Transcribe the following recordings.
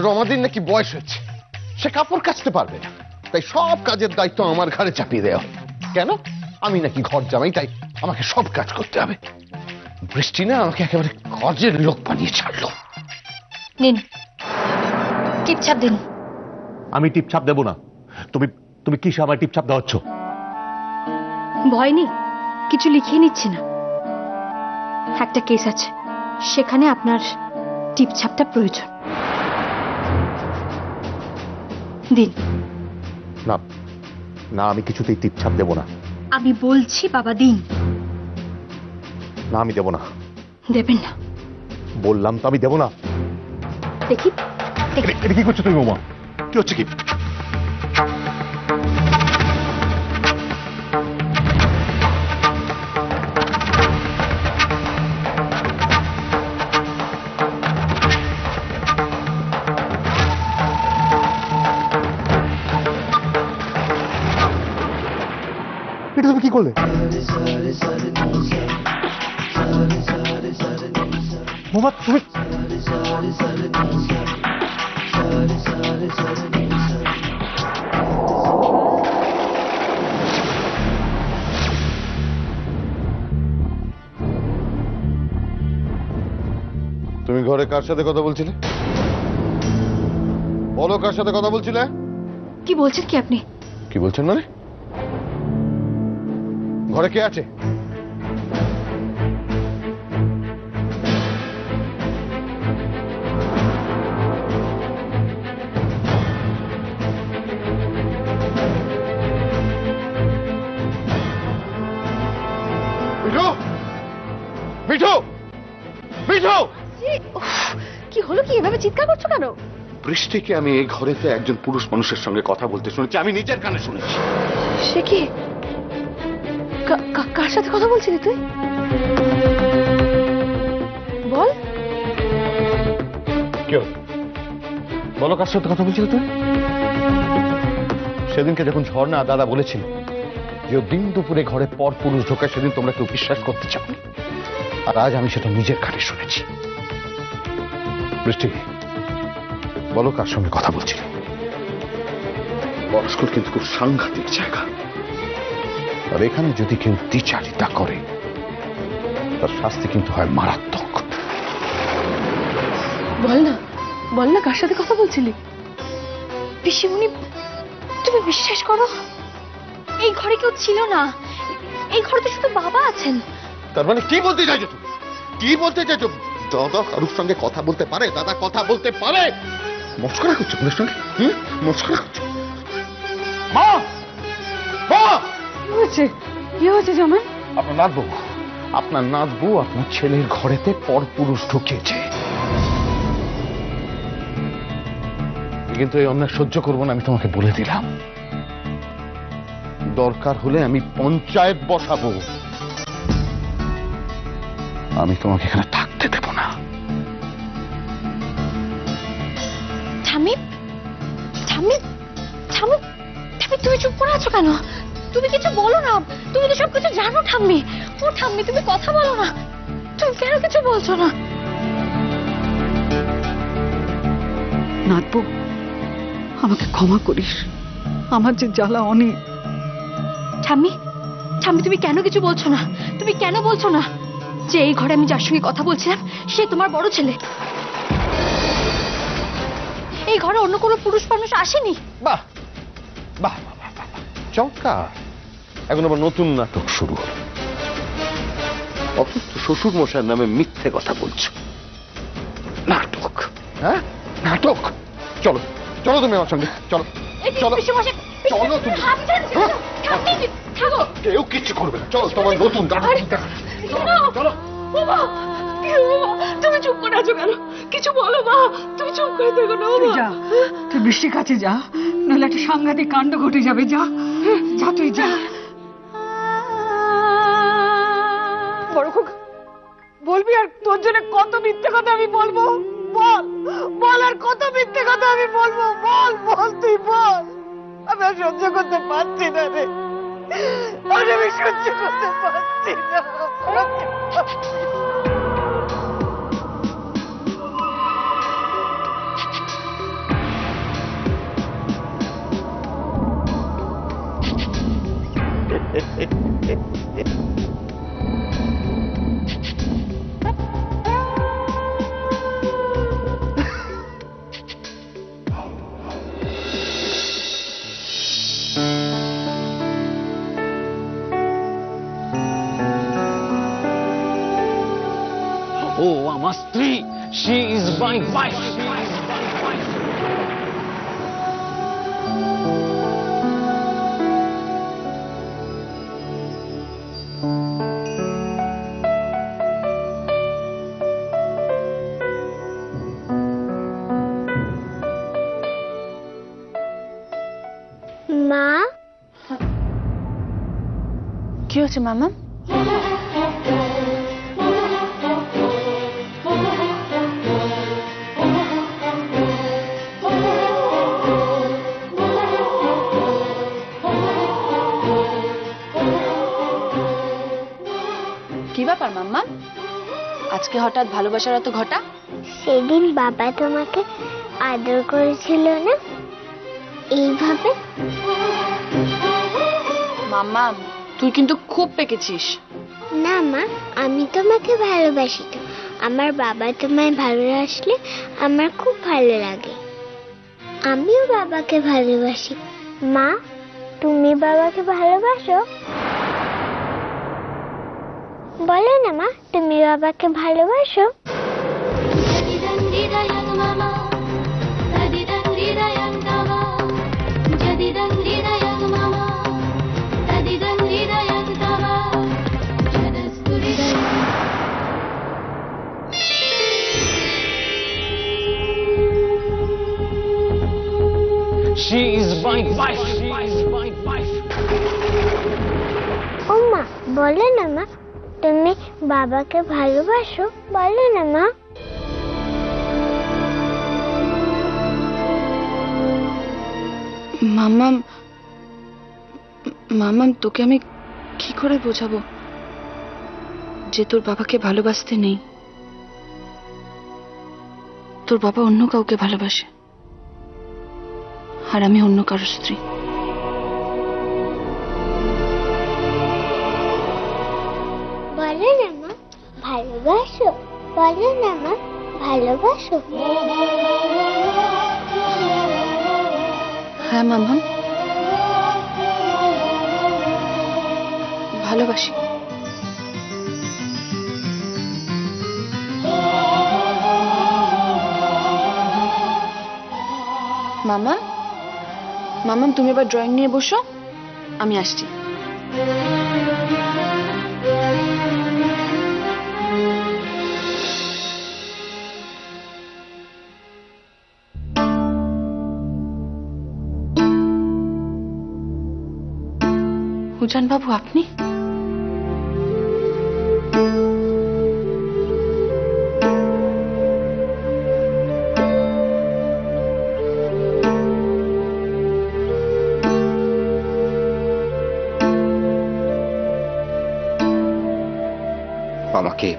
রমাদির নাকি বয়স হয়েছে, সে কাপড় কাচতে পারবে না, তাই সব কাজের দায়িত্ব আমার ঘাড়ে চাপিয়ে দেওয়া। কেন? আমি নাকি ঘর জামাই, তাই আমাকে সব কাজ করতে হবে। বৃষ্টি না আমাকে একেবারে কাজের লোক বানিয়ে ছাড়লো। নিন, টিপছাপ দিন। আমি টিপছাপ দেবো না। তুমি তুমি কিসে আমার টিপছাপ দেওয়াচ্ছ? ভয় নেই, কিছু লিখিয়ে নিচ্ছি না। একটা কেস আছে, সেখানে আপনার টিপছাপটা প্রয়োজন। দিন। না না, আমি কিছুতেই টিপছাপ দেবো না। আমি বলছি বাবা দিন। না, আমি দেবো না। দেবেন না? বললাম তো আমি দেবো না। দেখি এটা কি করছো তুমি বৌমা? কি হচ্ছে কি? এটা তুমি কি করলে? বৌমা তুমি তুমি ঘরে কার সাথে কথা বলছিলে? বলো, কার সাথে কথা বলছিলে? কি বলছেন কি আপনি? কি বলছেন মানে? ঘরে কে আছে? মিঠু! মিঠু! মিঠু! কি হলো? কি এভাবে চিৎকার করছো কেন? বৃষ্টিকে আমি এই ঘরেতে একজন পুরুষ মানুষের সঙ্গে কথা বলতে শুনেছি, আমি নিজের কানে শুনেছি। সে কি? কার সাথে কথা বলছিলি তুই? বল। কেউ বলো, কার সাথে কথা বলছিলে তুই? সেদিনকে যখন ঝর্ণা দাদা বলেছিল যে দিন দুপুরে ঘরে পর পুরুষ ঢোকে, সেদিন তোমরা কেউ বিশ্বাস করতে চাও, আর আজ আমি সেটা নিজের কানে শুনেছি। বৃষ্টি, বলো কার সঙ্গে কথা বলছিলে? পরস্পর কিন্তু খুব সাংঘাতিক জায়গা, আর এখানে যদি কেউ দ্বিচারিতা করে তার শাস্তি কিন্তু হয় মারাত্মক। বল না, বল না কার সাথে কথা বলছিলি? পিসিমণি, তুমি বিশ্বাস করো এই ঘরে কেউ ছিল না। এই ঘরে তো শুধু বাবা আছেন। তার মানে কি বলতে চাইছো তুমি? কি বলতে চাইছো? দাদা কারুর সঙ্গে কথা বলতে পারে? দাদা কথা বলতে পারে? মস্করা করছো ওদের সঙ্গে? মস্করা করছো? মা! মা! কি হয়েছে? কি হয়েছে জামাই? আপনার নাতবউ, আপনার নাতবউ আপনার ছেলের ঘরেতে পরপুরুষ ঢুকিয়েছে। কিন্তু এই অন্যায় সহ্য করবো না, আমি তোমাকে বলে দিলাম। দরকার হলে আমি পঞ্চায়েত বসাবো, আমি তোমাকে এখানে থাকতে দেব না। ঠাম্মি, ঠাম্মি, ঠাম্মি, ঠাম্মি, তুমি চুপ করে আছো কেন? তুমি কিছু বলো না, তুমি তো সবকিছু জানো ঠাম্মি। ও ঠাম্মি, তুমি কথা বলো না, তুমি কেন কিছু বলছো না? নাতবু, আমাকে ক্ষমা করিস, আমার যে জ্বালা অনেক। ঠাম্মি, ঠাম্মি, তুমি কেন কিছু বলছো না? তুমি কেন বলছো না যে এই ঘরে আমি যার সঙ্গে কথা বলছিলাম সে তোমার বড় ছেলে? এই ঘরে অন্য কোনো পুরুষ মানুষ আসেনি। বাহ বাহ বাহ বাহ বাহ, চমৎকার। এখন আবার নতুন নাটক শুরু হলো। অথচ শ্বশুর মশাইয়ের নামে মিথ্যে কথা বলছো। নাটক? হ্যাঁ, নাটক। চলো, চলো তুমি আমার সঙ্গে, চলো চলো চলো তুমি। কেউ কিচ্ছু করবে না, চলো তোমার নতুন নাটক। চলো। তুমি চুপ করে আছো কেন? কিছু বলো মা, তুমি চুপ করে দেখো না। তুই যা, তুই বৃষ্টির কাছে যা, নাহলে একটা সাংঘাতিক কাণ্ড ঘটে যাবে। যা যা, তুই যা। বড় খোকা, বলবি আর তোর জন্য কত মিথ্যে কথা আমি বলবো? বল বল, আর কত মিথ্যে কথা আমি বলবো? বল বল, তুই বল। আমি আর সহ্য করতে পারছি না রে, আমি সহ্য করতে পারছি না। ও আমার স্ত্রী, শি ইজ মাই ওয়াইফ। মা, কি হচ্ছে মামা? কি ব্যাপার মাম্মা, আজকে হঠাৎ ভালোবাসার এত ঘটা? সেদিন বাবা তোমাকে আদর করেছিল না এইভাবে? মাম্মা, তুই কিন্তু খুব পেকেছিস। না মা, আমি তোমাকে ভালোবাসি তো। আমার বাবা তোমায় ভালোবাসলে আমার খুব ভালো লাগে। আমিও বাবাকে ভালোবাসি। মা, তুমি বাবাকে ভালোবাসো? বলো না মা, তুমি বাবাকে ভালোবাসো? She is my wife. She is my wife. ও মা, বলো না মা, তুমি বাবাকে ভালোবাসো? বলো না মা। মাম্মাম, মাম্মাম, তোকে আমি কি করে বোঝাবো যে তোর বাবাকে ভালোবাসতে নেই? তোর বাবা অন্য কাউকে ভালোবাসে, আর আমি অন্য কারোর স্ত্রী। বলো না মা, ভালোবাসো? বলো না মা, ভালোবাসো? হ্যাঁ মাম্মাম, ভালোবাসি। মামা, মামাম, তুমি এবার ড্রয়িং নিয়ে বসো, আমি আসছি। উজান বাবু, আপনি? আমাকে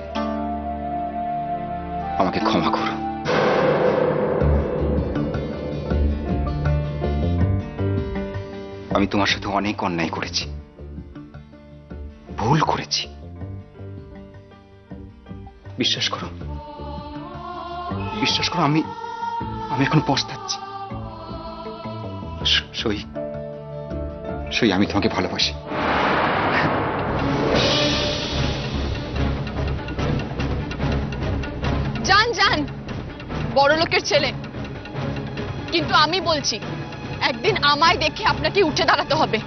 আমাকে ক্ষমা করো। আমি তোমার সাথে অনেক অন্যায় করেছি, ভুল করেছি। বিশ্বাস করো, বিশ্বাস করো, আমি এখন পস্তাচ্ছি। সই, আমি তোমাকে ভালোবাসি। জান জান, বড় লোকের ছেলে, কিন্তু আমি বলছি একদিন আমায় দেখে আপনাকে উঠে দাঁড়াতে হবে,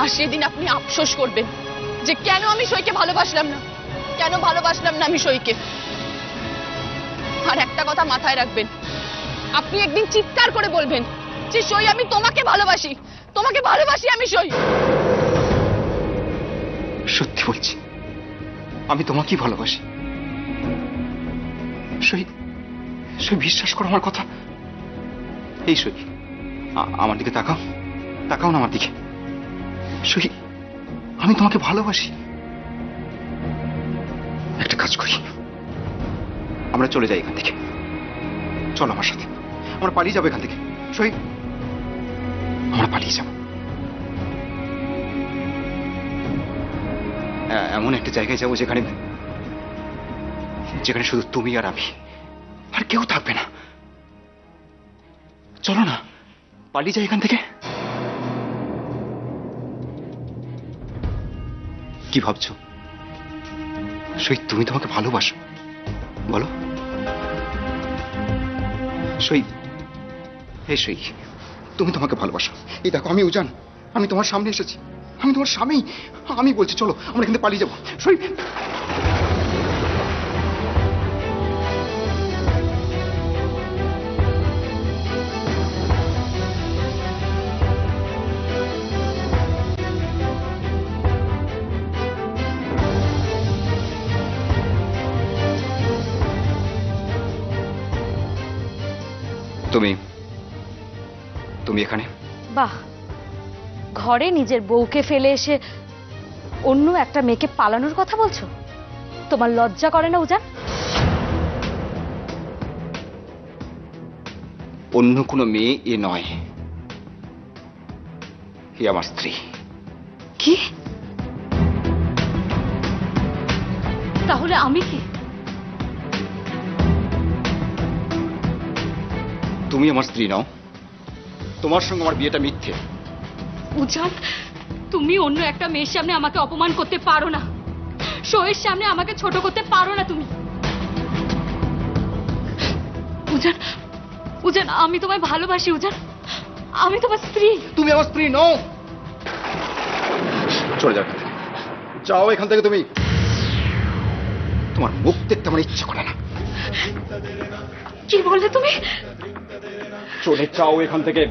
আর সেদিন আপনি আফসোস করবেন যে কেন আমি সইকে ভালোবাসলাম না, কেন ভালোবাসলাম না আমি সইকে। আর একটা কথা মাথায় রাখবেন, আপনি একদিন চিৎকার করে বলবেন যে সই, আমি তোমাকে ভালোবাসি, তোমাকে ভালোবাসি আমি সই। সত্যি বলছি, আমি তোমাকেই ভালোবাসি। সই, বিশ্বাস করো আমার কথা। এই সই, আমার দিকে তাকাও, তাকাও না আমার দিকে। সই, আমি তোমাকে ভালোবাসি। একটা কাজ করি, আমরা চলে যাই এখান থেকে। চলো আমার সাথে, আমরা পালিয়ে যাবো এখান থেকে। সই, আমরা পালিয়ে যাব এমন একটা জায়গায় যাবো যেখানে শুধু তুমি আর আমি, আর কেউ থাকবে না। চলো না, পালিয়ে যাই এখান থেকে। কি ভাবছো? সই তুমি তোমাকে ভালোবাসো বলো সই। এই সই, তুমি তোমাকে ভালোবাসো। এই দেখো আমি উজান, আমি তোমার সামনে এসেছি, আমি তোমার স্বামী। আমি বলছি চলো আমরা এখান থেকে পালিয়ে যাবো। সই। তুমি তুমি এখানে? বাহ, ঘরে নিজের বউকে ফেলে এসে অন্য একটা মেয়েকে পালানোর কথা বলছো? তোমার লজ্জা করে না উজান? অন্য কোনো মেয়ে এ নয়, এ আমার স্ত্রী। কি? তাহলে আমি কি? তুমি আমার স্ত্রী নও, তোমার সঙ্গে আমার বিয়েটা মিথ্যে। উজান, তুমি অন্য একটা মেয়ের সামনে আমাকে অপমান করতে পারো না, শোয়ের সামনে আমাকে ছোট করতে পারো না তুমি। উজান, উজান, আমি তোমায় ভালোবাসি উজান, আমি তোমার স্ত্রী। তুমি আমার স্ত্রী নও। চলে যাও এখান থেকে, যাও এখান থেকে তুমি। তোমার মুখ দেখতে আমার ইচ্ছে করে না। কি বললে তুমি? চলে যাও এখান থেকে।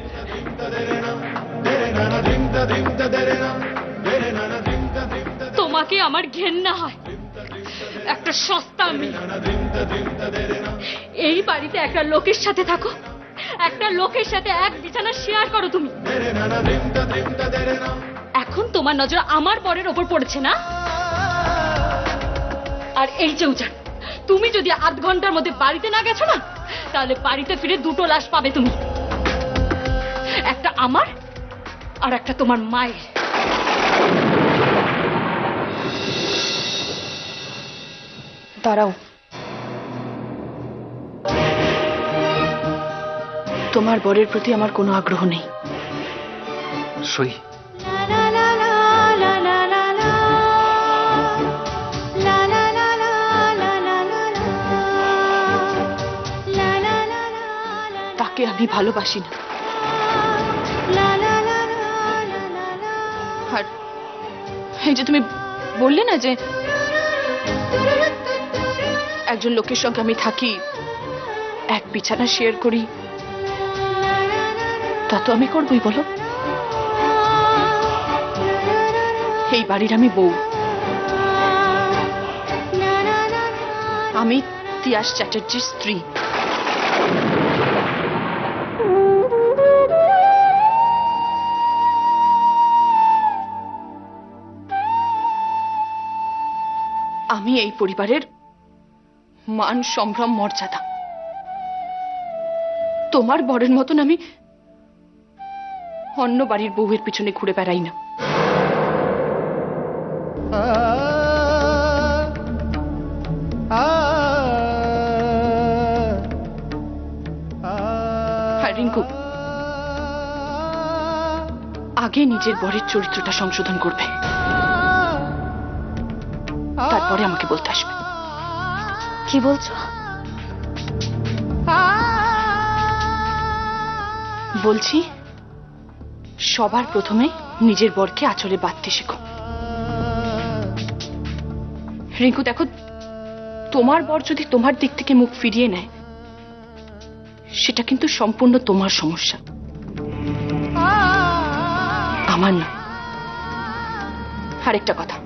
তোমাকে আমার ঘেন্না হয়, একটা সস্তা মেয়ে। এই বাড়িতে একটা লোকের সাথে থাকো, একটা লোকের সাথে এক বিছানা শেয়ার করো তুমি। এখন তোমার নজর আমার বরের ওপর পড়েছে না? আর এই যে উজান, তুমি যদি আধ ঘন্টার মধ্যে বাড়িতে না গেছো না, তাহলে বাড়িতে ফিরে দুটো লাশ পাবে তুমি, একটা আমার আর একটা তোমার মায়ের। দাঁড়াও, তোমার বরের প্রতি আমার কোনো আগ্রহ নেই। সই। তাকে আমি ভালোবাসি না। আর এই যে তুমি বললে না যে একজন লোকের সঙ্গে আমি থাকি, এক বিছানা শেয়ার করি, তা তো আমি করবই বলো। এই বাড়ির আমি বউ, আমি তিয়াস চ্যাটার্জির স্ত্রী। আমি এই পরিবারের মান, সম্ভ্রম, মর্যাদা। তোমার বরের মতন আমি অন্য বাড়ির বউয়ের পিছনে ঘুরে বেড়াই না। আর রিঙ্কু, আগে নিজের বরের চরিত্রটা সংশোধন করবে, তারপরে আমাকে বলতে আসবে। কি বলছো? বলছি, সবার প্রথমে নিজের বরকে আঁচলে বাঁধতে শেখো। রিঙ্কু দেখো, তোমার বর যদি তোমার দিক থেকে মুখ ফিরিয়ে নেয়, সেটা কিন্তু সম্পূর্ণ তোমার সমস্যা, আমার না। আরেকটা কথা,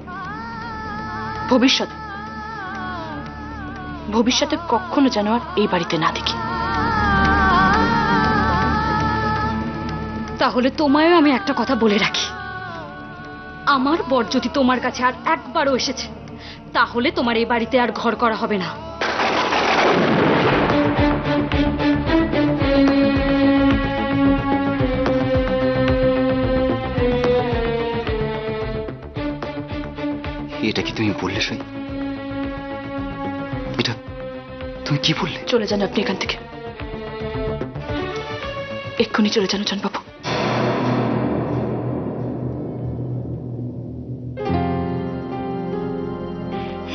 ভবিষ্যতে কখনো যেন আর এই বাড়িতে না দেখি। তাহলে তোমায়ও আমি একটা কথা বলে রাখি, আমার বর যদি তোমার কাছে আর একবারও এসেছে, তাহলে তোমার এই বাড়িতে আর ঘর করা হবে না। এটা কি তুমি বললে সই? এটা তুমি কি বললে? চলে যান আপনি এখান থেকে, এক্ষুনি চলে যান বাবু।